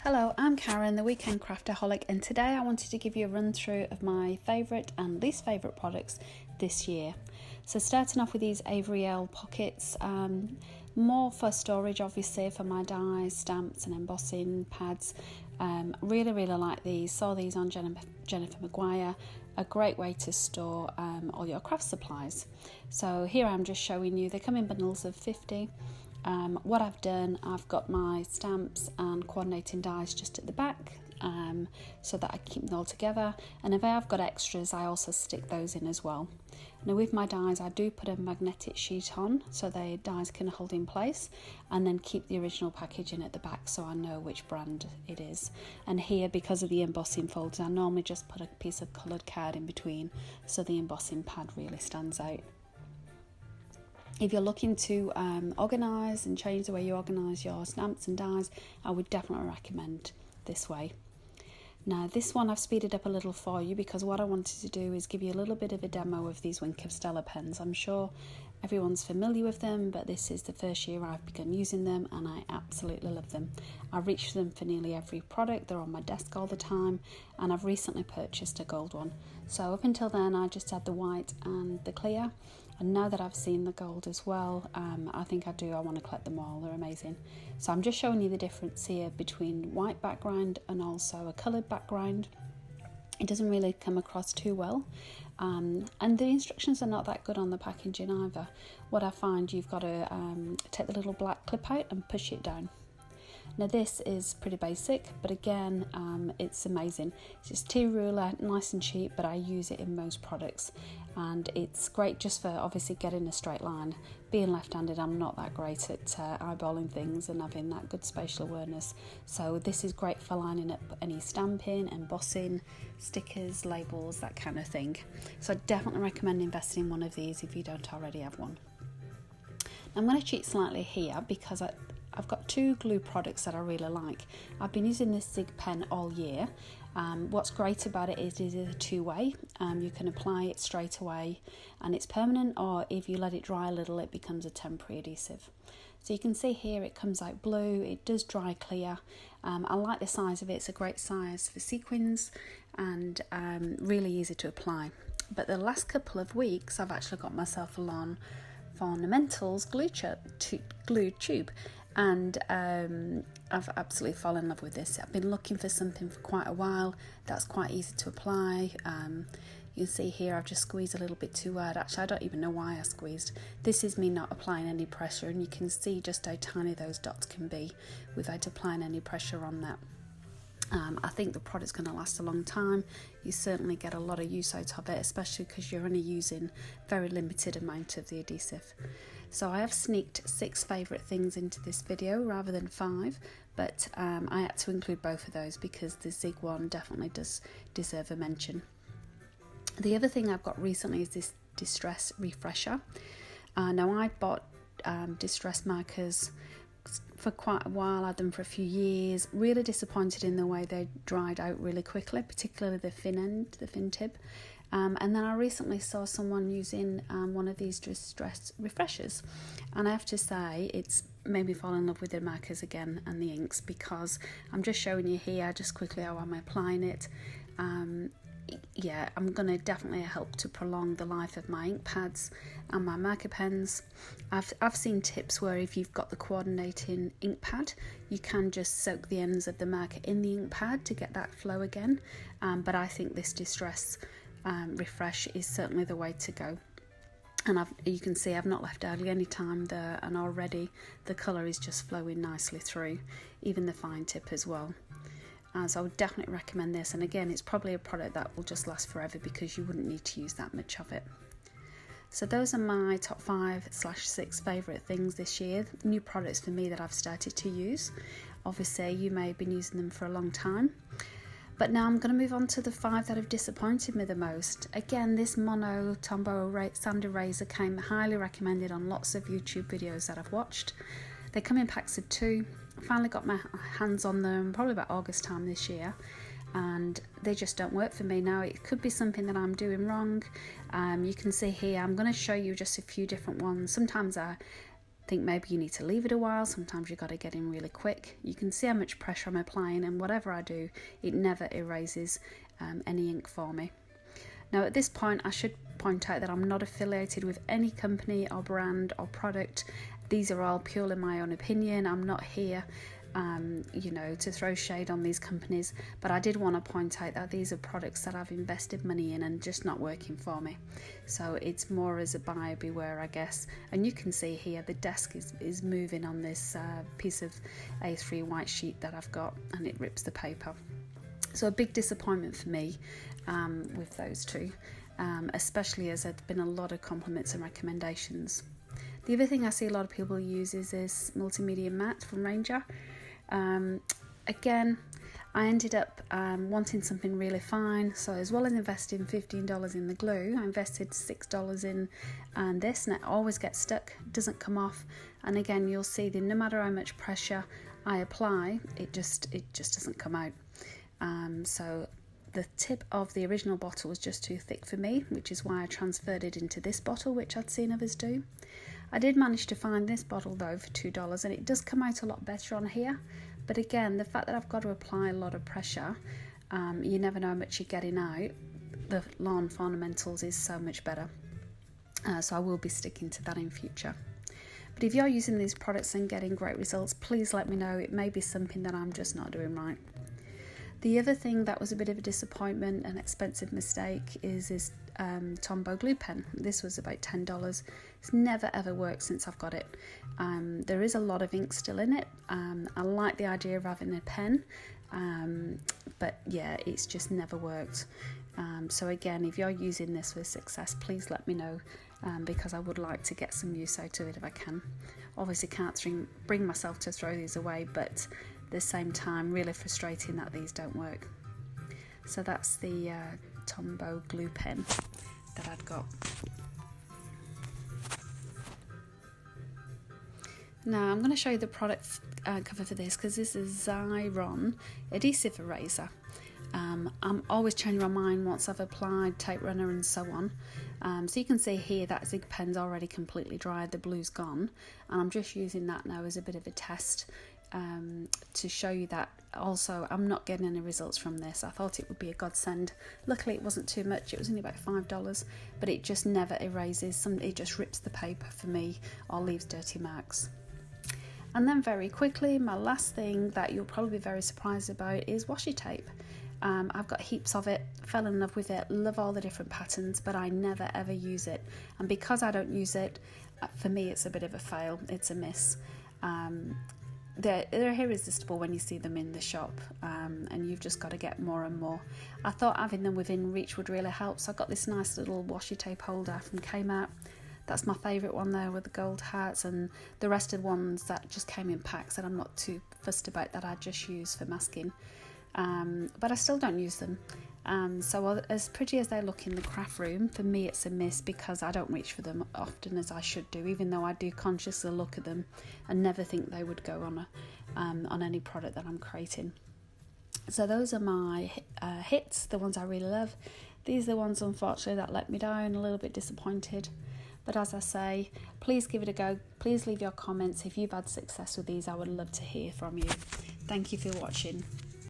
Hello, I'm Karen, the Weekend Craftaholic, and today I wanted to give you a run through of my favourite and least favourite products this year. So starting off with these Avery L pockets, more for storage obviously for my dies, stamps and embossing pads. Really like these, saw these on Jennifer Maguire, a great way to store all your craft supplies. So here I'm just showing you, they come in bundles of 50. What I've done, I've got my stamps and coordinating dies just at the back so that I keep them all together, and if I have got extras I also stick those in as well. Now with my dies I do put a magnetic sheet on so the dies can hold in place, and then keep the original packaging at the back so I know which brand it is. And here, because of the embossing folders, I normally just put a piece of coloured card in between so the embossing pad really stands out. If you're looking to organise and change the way you organise your stamps and dies, I would definitely recommend this way. Now this one I've speeded up a little for you because what I wanted to do is give you a little bit of a demo of these Wink of Stella pens. I'm sure everyone's familiar with them, but this is the first year I've begun using them and I absolutely love them. I reach for them for nearly every product, they're on my desk all the time, and I've recently purchased a gold one. So up until then I just had the white and the clear, and now that I've seen the gold as well, I want to collect them all, they're amazing. So I'm just showing you the difference here between white background and also a coloured background. It doesn't really come across too well, and the instructions are not that good on the packaging either. What I find, you've got to take the little black clip out and push it down. Now this is pretty basic, but again it's amazing. It's just T ruler, nice and cheap, but I use it in most products, and it's great just for obviously getting a straight line. Being left-handed, I'm not that great at eyeballing things and having that good spatial awareness, so this is great for lining up any stamping, embossing, stickers, labels, that kind of thing. So I definitely recommend investing in one of these if you don't already have one. I'm going to cheat slightly here because I've got two glue products that I really like. I've been using this Zig pen all year. What's great about it is a two-way. You can apply it straight away and it's permanent, or if you let it dry a little it becomes a temporary adhesive. So you can see here it comes out blue, it does dry clear. I like the size of it, it's a great size for sequins and really easy to apply. But the last couple of weeks I've actually got myself a Lawn Ornamentals glue tube, and I've absolutely fallen in love with this. I've been looking for something for quite a while that's quite easy to apply. You can see here I've just squeezed a little bit too hard. Actually I don't even know why I squeezed. This is me not applying any pressure, and you can see just how tiny those dots can be without applying any pressure on that. I think the product's going to last a long time. You certainly get a lot of use out of it, especially because you're only using very limited amount of the adhesive. So I have sneaked 6 favourite things into this video rather than 5, but I had to include both of those because the Zig one definitely does deserve a mention. The other thing I've got recently is this Distress Refresher. Now I bought Distress markers for quite a while, had them for a few years. Really disappointed in the way they dried out really quickly, particularly the fin tip. And then I recently saw someone using one of these Distress refreshers, and I have to say it's made me fall in love with the markers again and the inks, because I'm just showing you here just quickly how I'm applying it. Yeah, I'm going to definitely help to prolong the life of my ink pads and my marker pens. I've seen tips where if you've got the coordinating ink pad, you can just soak the ends of the marker in the ink pad to get that flow again. But I think this Distress Refresh is certainly the way to go. And you can see I've not left hardly any time there, and already the colour is just flowing nicely through, even the fine tip as well. So I would definitely recommend this, and again it's probably a product that will just last forever because you wouldn't need to use that much of it. So those are my top 5/6 favourite things this year, new products for me that I've started to use. Obviously you may have been using them for a long time, but now I'm going to move on to the 5 that have disappointed me the most. Again, this mono Tombow Sandy razor came highly recommended on lots of YouTube videos that I've watched. They come in packs of 2. I finally got my hands on them probably about August time this year, and they just don't work for me. Now it could be something that I'm doing wrong. You can see here I'm going to show you just a few different ones. Sometimes I think maybe you need to leave it a while. Sometimes you got to get in really quick. You can see how much pressure I'm applying, and whatever I do, it never erases any ink for me. Now at this point I should point out that I'm not affiliated with any company or brand or product. These are all purely my own opinion. I'm not here you know, to throw shade on these companies, but I did want to point out that these are products that I've invested money in and just not working for me. So it's more as a buyer beware, I guess. And you can see here the desk is moving on this piece of A3 white sheet that I've got, and it rips the paper. So a big disappointment for me with those two, especially as there's been a lot of compliments and recommendations. The other thing I see a lot of people use is this multimedia mat from Ranger. Again, I ended up wanting something really fine, so as well as investing $15 in the glue, I invested $6 in this, and it always gets stuck, doesn't come off. And again, you'll see that no matter how much pressure I apply, it just doesn't come out. So the tip of the original bottle was just too thick for me, which is why I transferred it into this bottle, which I'd seen others do. I did manage to find this bottle though for $2, and it does come out a lot better on here. But again, the fact that I've got to apply a lot of pressure, you never know how much you're getting out. The Lawn Fundamentals is so much better. So I will be sticking to that in future. But if you're using these products and getting great results, please let me know. It may be something that I'm just not doing right. The other thing that was a bit of a disappointment, an expensive mistake, is this Tombow Glue Pen. This was about $10. It's never ever worked since I've got it. There is a lot of ink still in it. I like the idea of having a pen, but yeah, it's just never worked. So again, if you're using this with success, please let me know, because I would like to get some use out of it if I can. Obviously can't bring myself to throw these away, but at the same time, really frustrating that these don't work. So that's the Tombow Glue Pen that I've got. Now I'm going to show you the product cover for this, because this is Xyron Adhesive Eraser. I'm always changing my mind once I've applied tape runner and so on. So you can see here that Zig pen's already completely dried, the blue's gone, and I'm just using that now as a bit of a test to show you that also I'm not getting any results from this. I thought it would be a godsend. Luckily it wasn't too much, it was only about $5, but it just never erases. It just rips the paper for me or leaves dirty marks. And then very quickly, my last thing that you'll probably be very surprised about is washi tape. I've got heaps of it, fell in love with it, love all the different patterns, but I never ever use it. And because I don't use it, for me it's a bit of a fail, it's a miss. They're irresistible when you see them in the shop, and you've just got to get more and more. I thought having them within reach would really help, so I got this nice little washi tape holder from Kmart. That's my favourite one there with the gold hearts, and the rest of the ones that just came in packs that I'm not too fussed about, that I just use for masking. But I still don't use them. So as pretty as they look in the craft room, for me it's a miss, because I don't reach for them often as I should do, even though I do consciously look at them and never think they would go on any product that I'm creating. So those are my hits, the ones I really love. These are the ones unfortunately that let me down, a little bit disappointed. But as I say, please give it a go. Please leave your comments. If you've had success with these, I would love to hear from you. Thank you for watching.